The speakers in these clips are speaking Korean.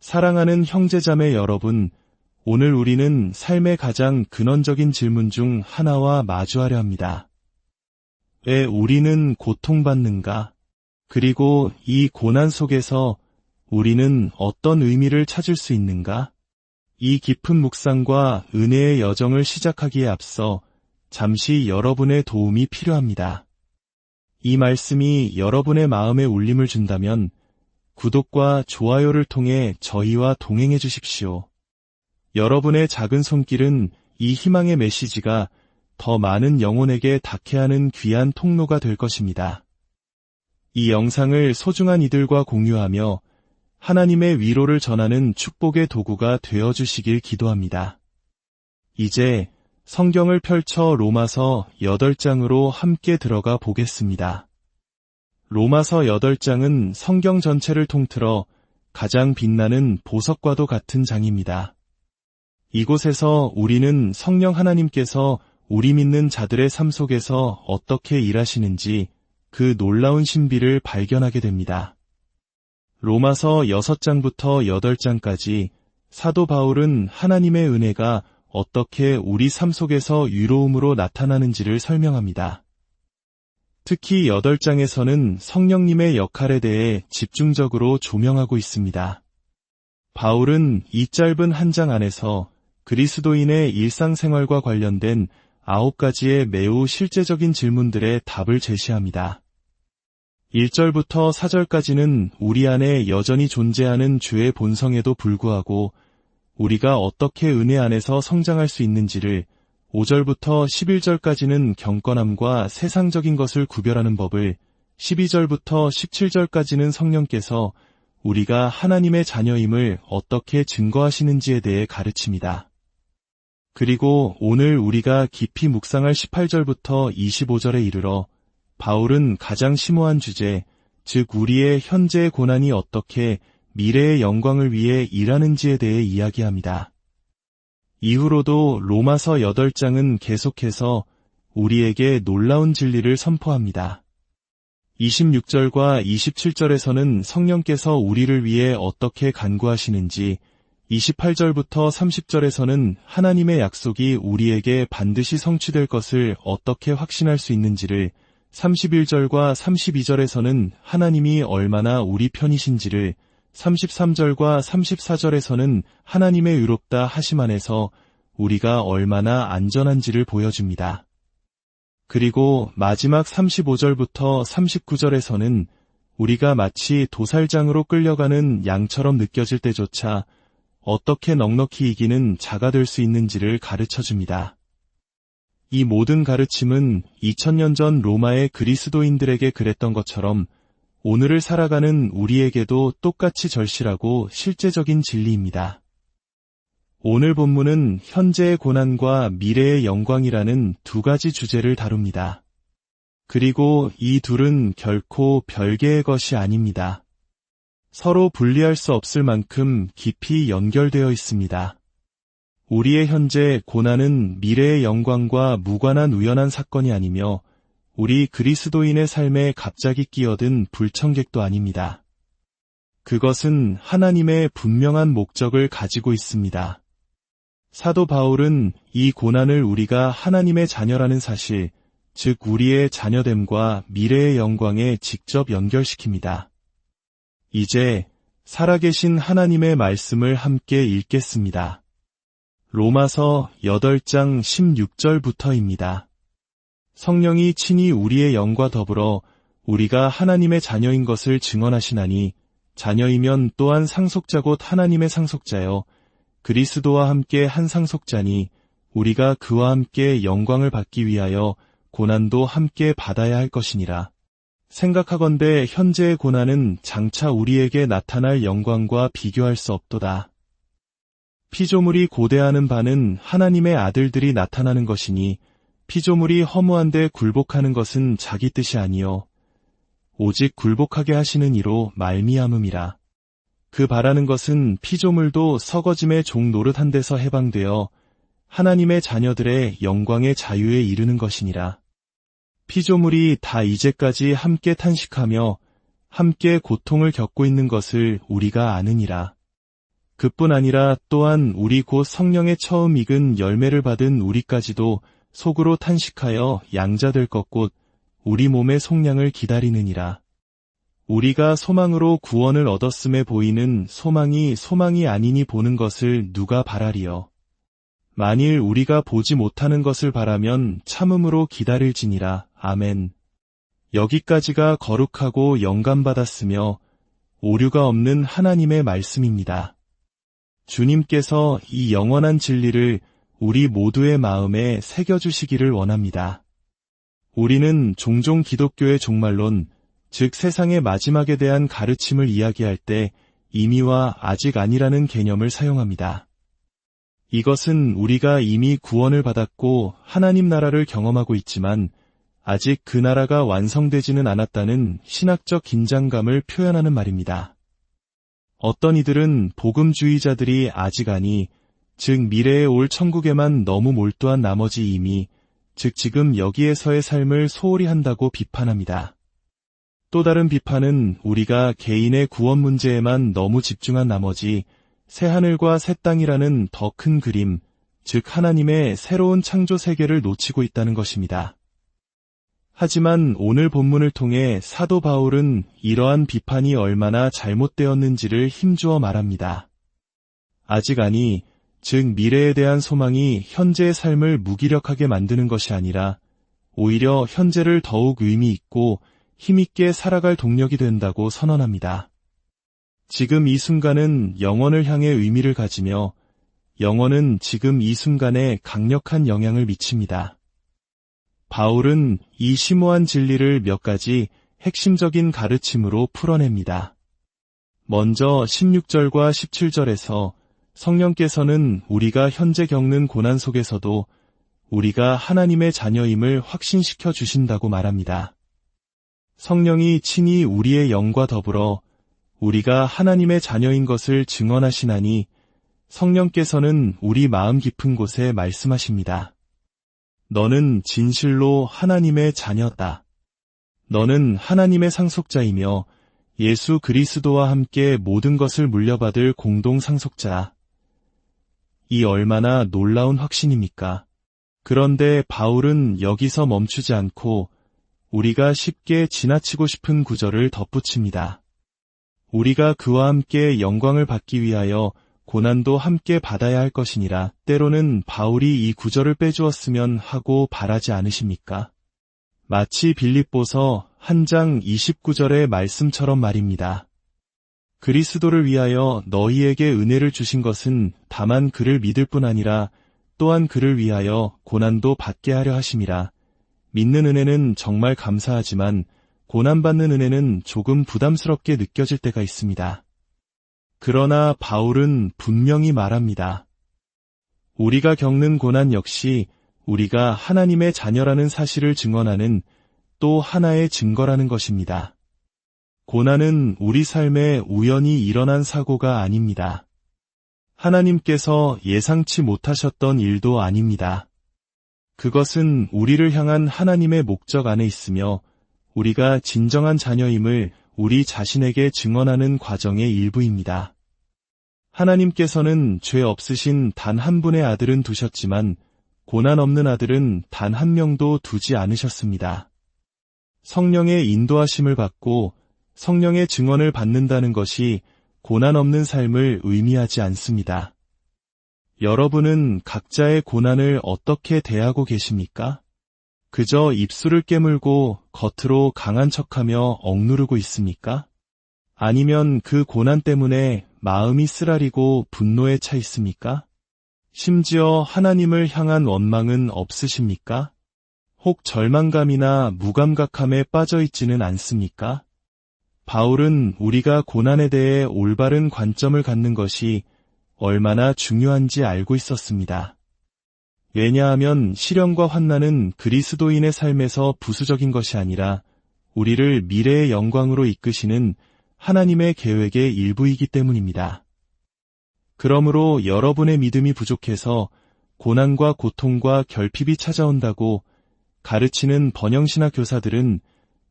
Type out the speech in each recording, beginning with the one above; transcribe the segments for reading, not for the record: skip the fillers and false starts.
사랑하는 형제자매 여러분, 오늘 우리는 삶의 가장 근원적인 질문 중 하나와 마주하려 합니다. 왜 우리는 고통받는가? 그리고 이 고난 속에서 우리는 어떤 의미를 찾을 수 있는가? 이 깊은 묵상과 은혜의 여정을 시작하기에 앞서 잠시 여러분의 도움이 필요합니다. 이 말씀이 여러분의 마음에 울림을 준다면 구독과 좋아요를 통해 저희와 동행해 주십시오. 여러분의 작은 손길은 이 희망의 메시지가 더 많은 영혼에게 닿게 하는 귀한 통로가 될 것입니다. 이 영상을 소중한 이들과 공유하며 하나님의 위로를 전하는 축복의 도구가 되어주시길 기도합니다. 이제 성경을 펼쳐 로마서 8장으로 함께 들어가 보겠습니다. 로마서 8장은 성경 전체를 통틀어 가장 빛나는 보석과도 같은 장입니다. 이곳에서 우리는 성령 하나님께서 우리 믿는 자들의 삶 속에서 어떻게 일하시는지 그 놀라운 신비를 발견하게 됩니다. 로마서 6장부터 8장까지 사도 바울은 하나님의 은혜가 어떻게 우리 삶 속에서 위로움으로 나타나는지를 설명합니다. 특히 8장에서는 성령님의 역할에 대해 집중적으로 조명하고 있습니다. 바울은 이 짧은 한 장 안에서 그리스도인의 일상생활과 관련된 9가지의 매우 실제적인 질문들의 답을 제시합니다. 1절부터 4절까지는 우리 안에 여전히 존재하는 죄의 본성에도 불구하고 우리가 어떻게 은혜 안에서 성장할 수 있는지를, 5절부터 11절까지는 경건함과 세상적인 것을 구별하는 법을, 12절부터 17절까지는 성령께서 우리가 하나님의 자녀임을 어떻게 증거하시는지에 대해 가르칩니다. 그리고 오늘 우리가 깊이 묵상할 18절부터 25절에 이르러 바울은 가장 심오한 주제, 즉 우리의 현재의 고난이 어떻게 미래의 영광을 위해 일하는지에 대해 이야기합니다. 이후로도 로마서 8장은 계속해서 우리에게 놀라운 진리를 선포합니다. 26절과 27절에서는 성령께서 우리를 위해 어떻게 간구하시는지, 28절부터 30절에서는 하나님의 약속이 우리에게 반드시 성취될 것을 어떻게 확신할 수 있는지를, 31절과 32절에서는 하나님이 얼마나 우리 편이신지를, 33절과 34절에서는 하나님의 의롭다 하심 안에서 우리가 얼마나 안전한지를 보여줍니다. 그리고 마지막 35절부터 39절에서는 우리가 마치 도살장으로 끌려가는 양처럼 느껴질 때조차 어떻게 넉넉히 이기는 자가 될 수 있는지를 가르쳐줍니다. 이 모든 가르침은 2000년 전 로마의 그리스도인들에게 그랬던 것처럼 오늘을 살아가는 우리에게도 똑같이 절실하고 실제적인 진리입니다. 오늘 본문은 현재의 고난과 미래의 영광이라는 두 가지 주제를 다룹니다. 그리고 이 둘은 결코 별개의 것이 아닙니다. 서로 분리할 수 없을 만큼 깊이 연결되어 있습니다. 우리의 현재 고난은 미래의 영광과 무관한 우연한 사건이 아니며 우리 그리스도인의 삶에 갑자기 끼어든 불청객도 아닙니다. 그것은 하나님의 분명한 목적을 가지고 있습니다. 사도 바울은 이 고난을 우리가 하나님의 자녀라는 사실, 즉 우리의 자녀됨과 미래의 영광에 직접 연결시킵니다. 이제 살아계신 하나님의 말씀을 함께 읽겠습니다. 로마서 8장 16절부터입니다. 성령이 친히 우리의 영과 더불어 우리가 하나님의 자녀인 것을 증언하시나니 자녀이면 또한 상속자 곧 하나님의 상속자여 그리스도와 함께 한 상속자니 우리가 그와 함께 영광을 받기 위하여 고난도 함께 받아야 할 것이니라. 생각하건대 현재의 고난은 장차 우리에게 나타날 영광과 비교할 수 없도다. 피조물이 고대하는 바는 하나님의 아들들이 나타나는 것이니 피조물이 허무한데 굴복하는 것은 자기 뜻이 아니요 오직 굴복하게 하시는 이로 말미암음이라. 그 바라는 것은 피조물도 썩어짐의 종 노릇한 데서 해방되어 하나님의 자녀들의 영광의 자유에 이르는 것이니라. 피조물이 다 이제까지 함께 탄식하며 함께 고통을 겪고 있는 것을 우리가 아느니라. 그뿐 아니라 또한 우리 곧 성령의 처음 익은 열매를 받은 우리까지도 속으로 탄식하여 양자될 것 곧 우리 몸의 속량을 기다리느니라. 우리가 소망으로 구원을 얻었음에 보이는 소망이 소망이 아니니 보는 것을 누가 바라리요. 만일 우리가 보지 못하는 것을 바라면 참음으로 기다릴지니라. 아멘. 여기까지가 거룩하고 영감받았으며 오류가 없는 하나님의 말씀입니다. 주님께서 이 영원한 진리를 우리 모두의 마음에 새겨주시기를 원합니다. 우리는 종종 기독교의 종말론, 즉 세상의 마지막에 대한 가르침을 이야기할 때 이미와 아직 아니라는 개념을 사용합니다. 이것은 우리가 이미 구원을 받았고 하나님 나라를 경험하고 있지만 아직 그 나라가 완성되지는 않았다는 신학적 긴장감을 표현하는 말입니다. 어떤 이들은 복음주의자들이 아직 아니, 즉 미래에 올 천국에만 너무 몰두한 나머지 이미, 즉 지금 여기에서의 삶을 소홀히 한다고 비판합니다. 또 다른 비판은 우리가 개인의 구원 문제에만 너무 집중한 나머지 새하늘과 새 땅이라는 더 큰 그림, 즉 하나님의 새로운 창조 세계를 놓치고 있다는 것입니다. 하지만 오늘 본문을 통해 사도 바울은 이러한 비판이 얼마나 잘못되었는지를 힘주어 말합니다. 아직 아니, 즉 미래에 대한 소망이 현재의 삶을 무기력하게 만드는 것이 아니라 오히려 현재를 더욱 의미 있고 힘있게 살아갈 동력이 된다고 선언합니다. 지금 이 순간은 영원을 향해 의미를 가지며 영원은 지금 이 순간에 강력한 영향을 미칩니다. 바울은 이 심오한 진리를 몇 가지 핵심적인 가르침으로 풀어냅니다. 먼저 16절과 17절에서 성령께서는 우리가 현재 겪는 고난 속에서도 우리가 하나님의 자녀임을 확신시켜 주신다고 말합니다. 성령이 친히 우리의 영과 더불어 우리가 하나님의 자녀인 것을 증언하시나니 성령께서는 우리 마음 깊은 곳에 말씀하십니다. 너는 진실로 하나님의 자녀다. 너는 하나님의 상속자이며 예수 그리스도와 함께 모든 것을 물려받을 공동 상속자. 이 얼마나 놀라운 확신입니까? 그런데 바울은 여기서 멈추지 않고 우리가 쉽게 지나치고 싶은 구절을 덧붙입니다. 우리가 그와 함께 영광을 받기 위하여 고난도 함께 받아야 할 것이니라. 때로는 바울이 이 구절을 빼주었으면 하고 바라지 않으십니까? 마치 빌립보서 1장 29절의 말씀처럼 말입니다. 그리스도를 위하여 너희에게 은혜를 주신 것은 다만 그를 믿을 뿐 아니라 또한 그를 위하여 고난도 받게 하려 하심이라. 믿는 은혜는 정말 감사하지만 고난받는 은혜는 조금 부담스럽게 느껴질 때가 있습니다. 그러나 바울은 분명히 말합니다. 우리가 겪는 고난 역시 우리가 하나님의 자녀라는 사실을 증언하는 또 하나의 증거라는 것입니다. 고난은 우리 삶에 우연히 일어난 사고가 아닙니다. 하나님께서 예상치 못하셨던 일도 아닙니다. 그것은 우리를 향한 하나님의 목적 안에 있으며 우리가 진정한 자녀임을 우리 자신에게 증언하는 과정의 일부입니다. 하나님께서는 죄 없으신 단 한 분의 아들은 두셨지만 고난 없는 아들은 단 한 명도 두지 않으셨습니다. 성령의 인도하심을 받고 성령의 증언을 받는다는 것이 고난 없는 삶을 의미하지 않습니다. 여러분은 각자의 고난을 어떻게 대하고 계십니까? 그저 입술을 깨물고 겉으로 강한 척하며 억누르고 있습니까? 아니면 그 고난 때문에 마음이 쓰라리고 분노에 차 있습니까? 심지어 하나님을 향한 원망은 없으십니까? 혹 절망감이나 무감각함에 빠져 있지는 않습니까? 바울은 우리가 고난에 대해 올바른 관점을 갖는 것이 얼마나 중요한지 알고 있었습니다. 왜냐하면 시련과 환난은 그리스도인의 삶에서 부수적인 것이 아니라 우리를 미래의 영광으로 이끄시는 하나님의 계획의 일부이기 때문입니다. 그러므로 여러분의 믿음이 부족해서 고난과 고통과 결핍이 찾아온다고 가르치는 번영신학 교사들은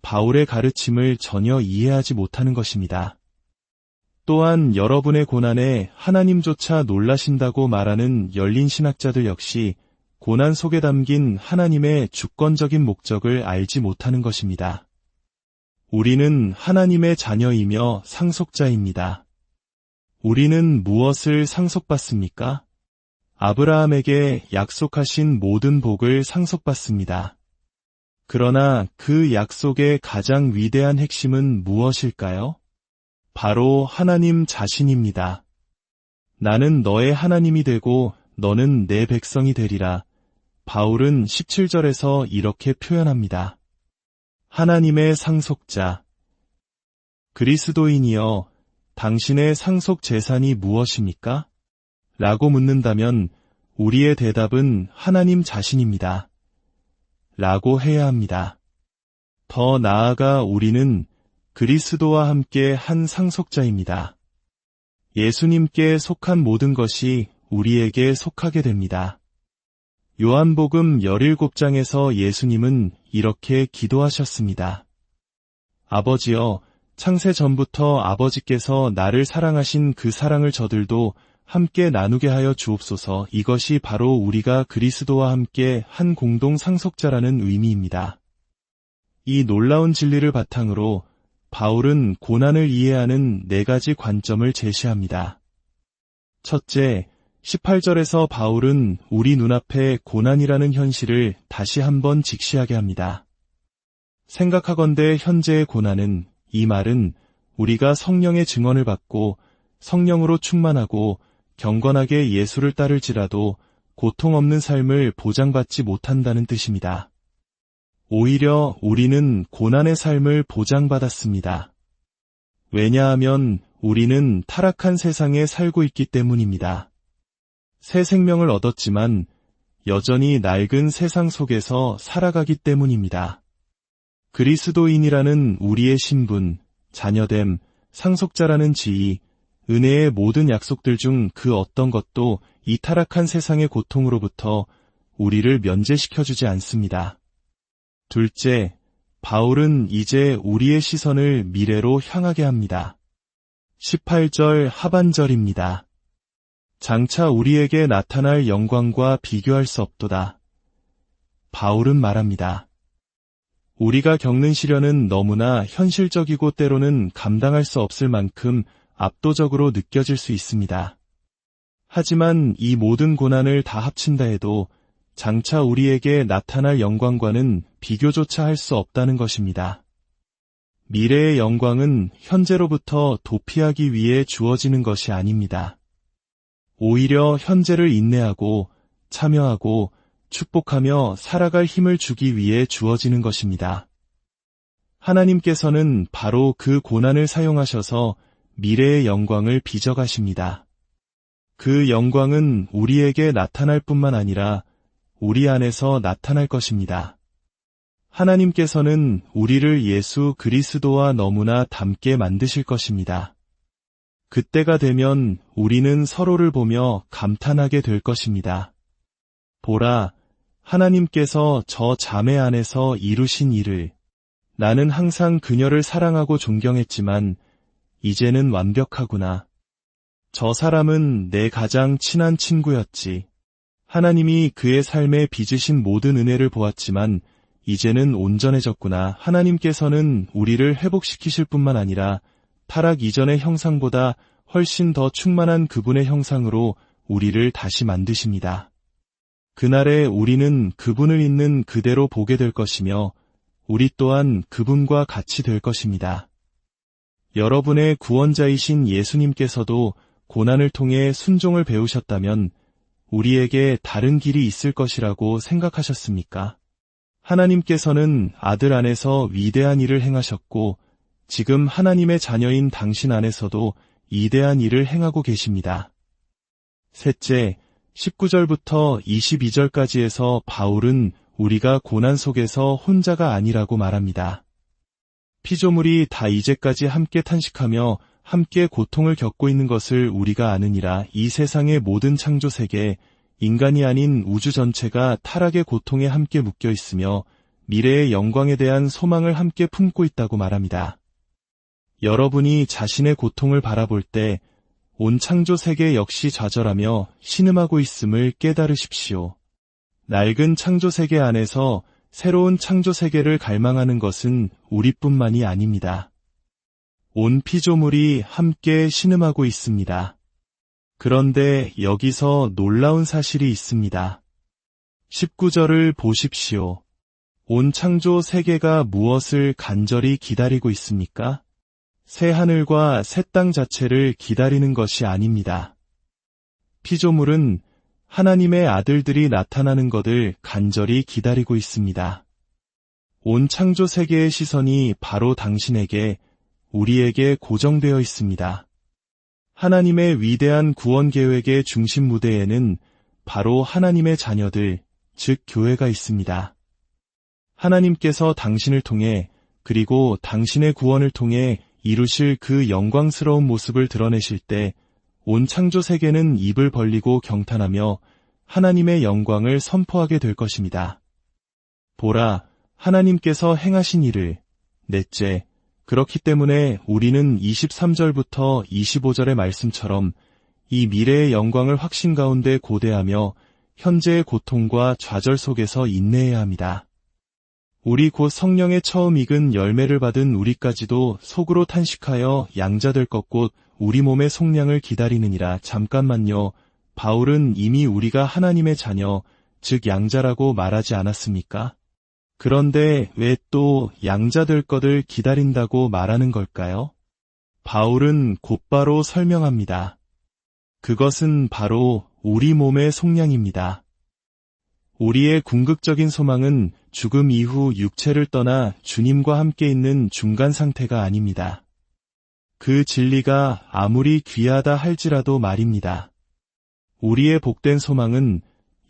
바울의 가르침을 전혀 이해하지 못하는 것입니다. 또한 여러분의 고난에 하나님조차 놀라신다고 말하는 열린 신학자들 역시 고난 속에 담긴 하나님의 주권적인 목적을 알지 못하는 것입니다. 우리는 하나님의 자녀이며 상속자입니다. 우리는 무엇을 상속받습니까? 아브라함에게 약속하신 모든 복을 상속받습니다. 그러나 그 약속의 가장 위대한 핵심은 무엇일까요? 바로 하나님 자신입니다. 나는 너의 하나님이 되고 너는 내 백성이 되리라. 바울은 17절에서 이렇게 표현합니다. 하나님의 상속자. 그리스도인이여, 당신의 상속 재산이 무엇입니까? 라고 묻는다면 우리의 대답은 하나님 자신입니다. 라고 해야 합니다. 더 나아가 우리는 그리스도와 함께 한 상속자입니다. 예수님께 속한 모든 것이 우리에게 속하게 됩니다. 요한복음 17장에서 예수님은 이렇게 기도하셨습니다. 아버지여, 창세 전부터 아버지께서 나를 사랑하신 그 사랑을 저들도 함께 나누게 하여 주옵소서. 이것이 바로 우리가 그리스도와 함께 한 공동 상속자라는 의미입니다. 이 놀라운 진리를 바탕으로 바울은 고난을 이해하는 4가지 관점을 제시합니다. 첫째, 18절에서 바울은 우리 눈앞에 고난이라는 현실을 다시 한번 직시하게 합니다. 생각하건대 현재의 고난은, 이 말은 우리가 성령의 증언을 받고 성령으로 충만하고 경건하게 예수를 따를지라도 고통 없는 삶을 보장받지 못한다는 뜻입니다. 오히려 우리는 고난의 삶을 보장받았습니다. 왜냐하면 우리는 타락한 세상에 살고 있기 때문입니다. 새 생명을 얻었지만 여전히 낡은 세상 속에서 살아가기 때문입니다. 그리스도인이라는 우리의 신분, 자녀됨, 상속자라는 지위, 은혜의 모든 약속들 중 그 어떤 것도 이 타락한 세상의 고통으로부터 우리를 면제시켜주지 않습니다. 둘째, 바울은 이제 우리의 시선을 미래로 향하게 합니다. 18절 하반절입니다. 장차 우리에게 나타날 영광과 비교할 수 없도다. 바울은 말합니다. 우리가 겪는 시련은 너무나 현실적이고 때로는 감당할 수 없을 만큼 압도적으로 느껴질 수 있습니다. 하지만 이 모든 고난을 다 합친다 해도 장차 우리에게 나타날 영광과는 비교조차 할 수 없다는 것입니다. 미래의 영광은 현재로부터 도피하기 위해 주어지는 것이 아닙니다. 오히려 현재를 인내하고 참여하고 축복하며 살아갈 힘을 주기 위해 주어지는 것입니다. 하나님께서는 바로 그 고난을 사용하셔서 미래의 영광을 빚어가십니다. 그 영광은 우리에게 나타날 뿐만 아니라 우리 안에서 나타날 것입니다. 하나님께서는 우리를 예수 그리스도와 너무나 닮게 만드실 것입니다. 그때가 되면 우리는 서로를 보며 감탄하게 될 것입니다. 보라, 하나님께서 저 자매 안에서 이루신 일을, 나는 항상 그녀를 사랑하고 존경했지만 이제는 완벽하구나. 저 사람은 내 가장 친한 친구였지. 하나님이 그의 삶에 빚으신 모든 은혜를 보았지만 이제는 온전해졌구나. 하나님께서는 우리를 회복시키실 뿐만 아니라 타락 이전의 형상보다 훨씬 더 충만한 그분의 형상으로 우리를 다시 만드십니다. 그날에 우리는 그분을 있는 그대로 보게 될 것이며 우리 또한 그분과 같이 될 것입니다. 여러분의 구원자이신 예수님께서도 고난을 통해 순종을 배우셨다면 우리에게 다른 길이 있을 것이라고 생각하셨습니까? 하나님께서는 아들 안에서 위대한 일을 행하셨고 지금 하나님의 자녀인 당신 안에서도 이대한 일을 행하고 계십니다. 셋째, 19절부터 22절까지에서 바울은 우리가 고난 속에서 혼자가 아니라고 말합니다. 피조물이 다 이제까지 함께 탄식하며 함께 고통을 겪고 있는 것을 우리가 아느니라. 이 세상의 모든 창조 세계, 인간이 아닌 우주 전체가 타락의 고통에 함께 묶여 있으며 미래의 영광에 대한 소망을 함께 품고 있다고 말합니다. 여러분이 자신의 고통을 바라볼 때 온 창조 세계 역시 좌절하며 신음하고 있음을 깨달으십시오. 낡은 창조 세계 안에서 새로운 창조 세계를 갈망하는 것은 우리뿐만이 아닙니다. 온 피조물이 함께 신음하고 있습니다. 그런데 여기서 놀라운 사실이 있습니다. 19절을 보십시오. 온 창조 세계가 무엇을 간절히 기다리고 있습니까? 새 하늘과 새 땅 자체를 기다리는 것이 아닙니다. 피조물은 하나님의 아들들이 나타나는 것을 간절히 기다리고 있습니다. 온 창조 세계의 시선이 바로 당신에게, 우리에게 고정되어 있습니다. 하나님의 위대한 구원 계획의 중심 무대에는 바로 하나님의 자녀들, 즉 교회가 있습니다. 하나님께서 당신을 통해, 그리고 당신의 구원을 통해 이루실 그 영광스러운 모습을 드러내실 때 온 창조 세계는 입을 벌리고 경탄하며 하나님의 영광을 선포하게 될 것입니다. 보라, 하나님께서 행하신 일을. 넷째, 그렇기 때문에 우리는 23절부터 25절의 말씀처럼 이 미래의 영광을 확신 가운데 고대하며 현재의 고통과 좌절 속에서 인내해야 합니다. 우리 곧 성령의 처음 익은 열매를 받은 우리까지도 속으로 탄식하여 양자될 것 곧 우리 몸의 속량을 기다리느니라. 잠깐만요. 바울은 이미 우리가 하나님의 자녀, 즉 양자라고 말하지 않았습니까? 그런데 왜 또 양자될 것을 기다린다고 말하는 걸까요? 바울은 곧바로 설명합니다. 그것은 바로 우리 몸의 속량입니다. 우리의 궁극적인 소망은 죽음 이후 육체를 떠나 주님과 함께 있는 중간 상태가 아닙니다. 그 진리가 아무리 귀하다 할지라도 말입니다. 우리의 복된 소망은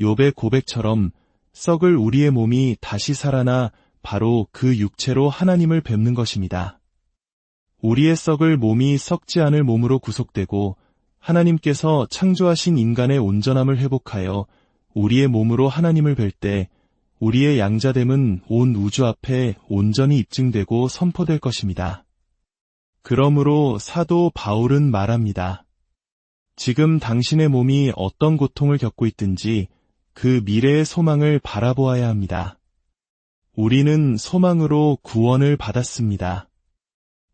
욥의 고백처럼 썩을 우리의 몸이 다시 살아나 바로 그 육체로 하나님을 뵙는 것입니다. 우리의 썩을 몸이 썩지 않을 몸으로 구속되고 하나님께서 창조하신 인간의 온전함을 회복하여 우리의 몸으로 하나님을 뵐 때 우리의 양자됨은 온 우주 앞에 온전히 입증되고 선포될 것입니다. 그러므로 사도 바울은 말합니다. 지금 당신의 몸이 어떤 고통을 겪고 있든지 그 미래의 소망을 바라보아야 합니다. 우리는 소망으로 구원을 받았습니다.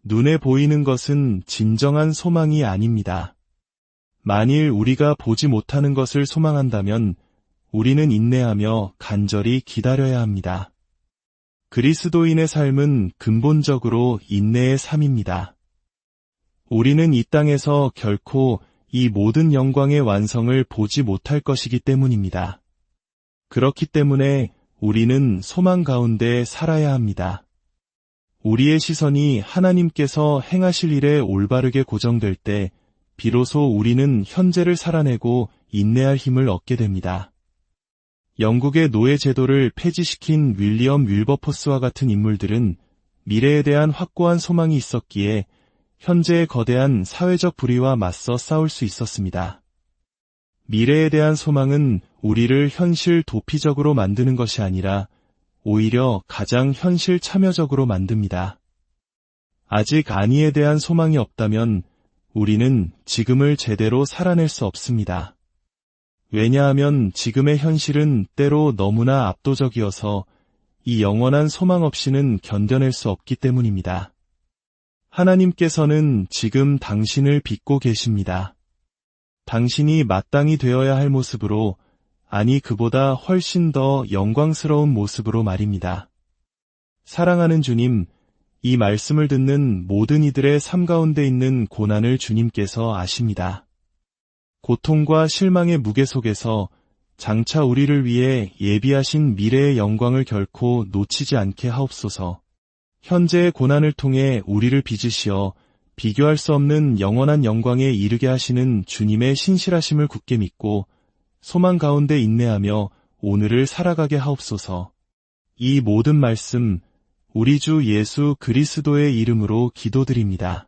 눈에 보이는 것은 진정한 소망이 아닙니다. 만일 우리가 보지 못하는 것을 소망한다면 우리는 인내하며 간절히 기다려야 합니다. 그리스도인의 삶은 근본적으로 인내의 삶입니다. 우리는 이 땅에서 결코 이 모든 영광의 완성을 보지 못할 것이기 때문입니다. 그렇기 때문에 우리는 소망 가운데 살아야 합니다. 우리의 시선이 하나님께서 행하실 일에 올바르게 고정될 때 비로소 우리는 현재를 살아내고 인내할 힘을 얻게 됩니다. 영국의 노예 제도를 폐지시킨 윌리엄 윌버포스와 같은 인물들은 미래에 대한 확고한 소망이 있었기에 현재의 거대한 사회적 불의와 맞서 싸울 수 있었습니다. 미래에 대한 소망은 우리를 현실 도피적으로 만드는 것이 아니라 오히려 가장 현실 참여적으로 만듭니다. 아직 안위에 대한 소망이 없다면 우리는 지금을 제대로 살아낼 수 없습니다. 왜냐하면 지금의 현실은 때로 너무나 압도적이어서 이 영원한 소망 없이는 견뎌낼 수 없기 때문입니다. 하나님께서는 지금 당신을 빚고 계십니다. 당신이 마땅히 되어야 할 모습으로, 아니 그보다 훨씬 더 영광스러운 모습으로 말입니다. 사랑하는 주님, 이 말씀을 듣는 모든 이들의 삶 가운데 있는 고난을 주님께서 아십니다. 고통과 실망의 무게 속에서 장차 우리를 위해 예비하신 미래의 영광을 결코 놓치지 않게 하옵소서. 현재의 고난을 통해 우리를 빚으시어 비교할 수 없는 영원한 영광에 이르게 하시는 주님의 신실하심을 굳게 믿고 소망 가운데 인내하며 오늘을 살아가게 하옵소서. 이 모든 말씀 우리 주 예수 그리스도의 이름으로 기도드립니다.